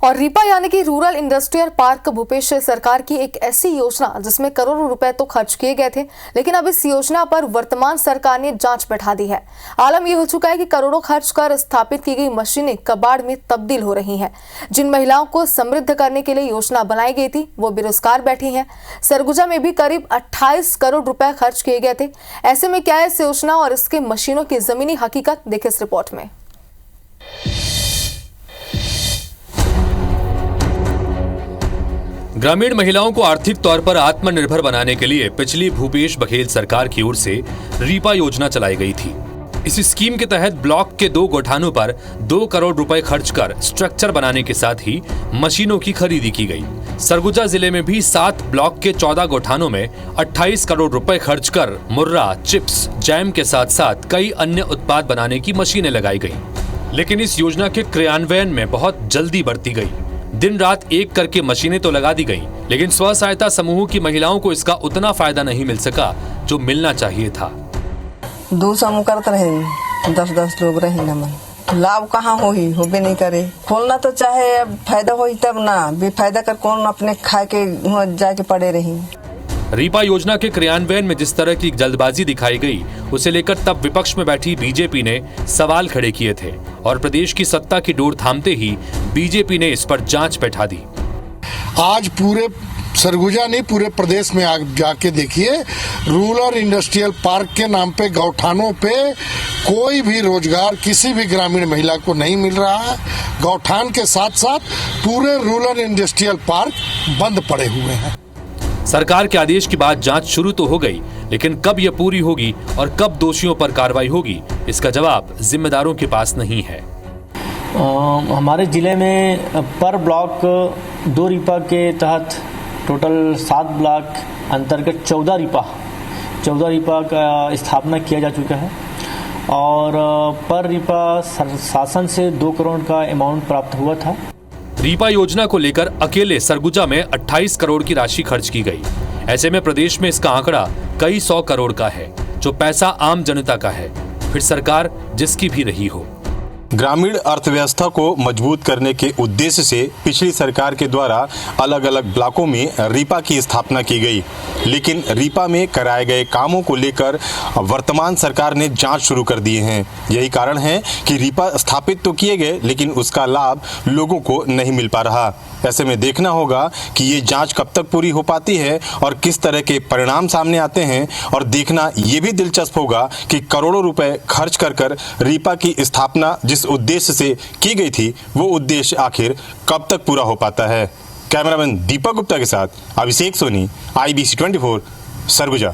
और रीपा यानी कि रूरल इंडस्ट्रियल पार्क भूपेश सरकार की एक ऐसी योजना जिसमें करोड़ों रुपए तो खर्च किए गए थे, लेकिन अब इस योजना पर वर्तमान सरकार ने जांच बैठा दी है। आलम यह हो चुका है कि करोड़ों खर्च कर स्थापित की गई मशीनें कबाड़ में तब्दील हो रही हैं। जिन महिलाओं को समृद्ध करने के लिए योजना बनाई गई थी वो बेरोजगार बैठी हैं। सरगुजा में भी करीब 28 करोड़ रुपए खर्च किए गए थे। ऐसे में क्या है इस योजना और इसके मशीनों की जमीनी हकीकत, देखें इस रिपोर्ट में। ग्रामीण महिलाओं को आर्थिक तौर पर आत्मनिर्भर बनाने के लिए पिछली भूपेश बघेल सरकार की ओर से रीपा योजना चलाई गई थी। इस स्कीम के तहत ब्लॉक के 2 गौठानों पर 2 करोड़ रुपए खर्च कर स्ट्रक्चर बनाने के साथ ही मशीनों की खरीदी की गई। सरगुजा जिले में भी 7 ब्लॉक के 14 गौठानों में 28 करोड़ रुपए खर्च कर मुर्रा, चिप्स, जैम के साथ साथ कई अन्य उत्पाद बनाने की मशीनें लगाई गई। लेकिन इस योजना के क्रियान्वयन में बहुत जल्दी बरती गई। दिन रात एक करके मशीनें तो लगा दी गईं, लेकिन स्व सहायता समूहों की महिलाओं को इसका उतना फायदा नहीं मिल सका जो मिलना चाहिए था। 2 समूह करते रहे, 10-10 लोग रहे न मन लाभ कहाँ होही, होबे नहीं करे। खोलना तो चाहे फायदा हो तब ना, बेफायदा कर कौन अपने खाए के जाके पड़े रही। रीपा योजना के क्रियान्वयन में जिस तरह की जल्दबाजी दिखाई गई, उसे लेकर तब विपक्ष में बैठी बीजेपी ने सवाल खड़े किए थे और प्रदेश की सत्ता की डोर थामते ही बीजेपी ने इस पर जांच बैठा दी। आज पूरे सरगुजा नहीं, पूरे प्रदेश में जाके देखिए, रूरल इंडस्ट्रियल पार्क के नाम पे गौठानों पे कोई भी रोजगार किसी भी ग्रामीण महिला को नहीं मिल रहा है। गौठान के साथ साथ पूरे रूरल इंडस्ट्रियल पार्क बंद पड़े हुए हैं। सरकार के आदेश के बाद जांच शुरू तो हो गई, लेकिन कब यह पूरी होगी और कब दोषियों पर कार्रवाई होगी, इसका जवाब जिम्मेदारों के पास नहीं है। हमारे जिले में पर ब्लॉक 2 रीपा के तहत टोटल 7 ब्लॉक अंतर्गत 14 रीपा का स्थापना किया जा चुका है और पर रीपा शासन से 2 करोड़ का अमाउंट प्राप्त हुआ था। रीपा योजना को लेकर अकेले सरगुजा में 28 करोड़ की राशि खर्च की गई। ऐसे में प्रदेश में इसका आंकड़ा कई 100 करोड़ का है, जो पैसा आम जनता का है, फिर सरकार जिसकी भी रही हो। ग्रामीण अर्थव्यवस्था को मजबूत करने के उद्देश्य से पिछली सरकार के द्वारा अलग अलग ब्लॉकों में रीपा की स्थापना की गई, लेकिन रीपा में कराए गए कामों को लेकर वर्तमान सरकार ने जांच शुरू कर दिए हैं। यही कारण है कि रीपा स्थापित तो किए गए, लेकिन उसका लाभ लोगों को नहीं मिल पा रहा। ऐसे में देखना होगा कि ये जांच कब तक पूरी हो पाती है और किस तरह के परिणाम सामने आते हैं, और देखना ये भी दिलचस्प होगा कि करोड़ों रुपए खर्च कर रीपा की स्थापना जिस उद्देश्य से की गई थी, वो उद्देश्य आखिर कब तक पूरा हो पाता है। कैमरामैन दीपक गुप्ता के साथ अभिषेक सोनी, IBC 24, सरगुजा।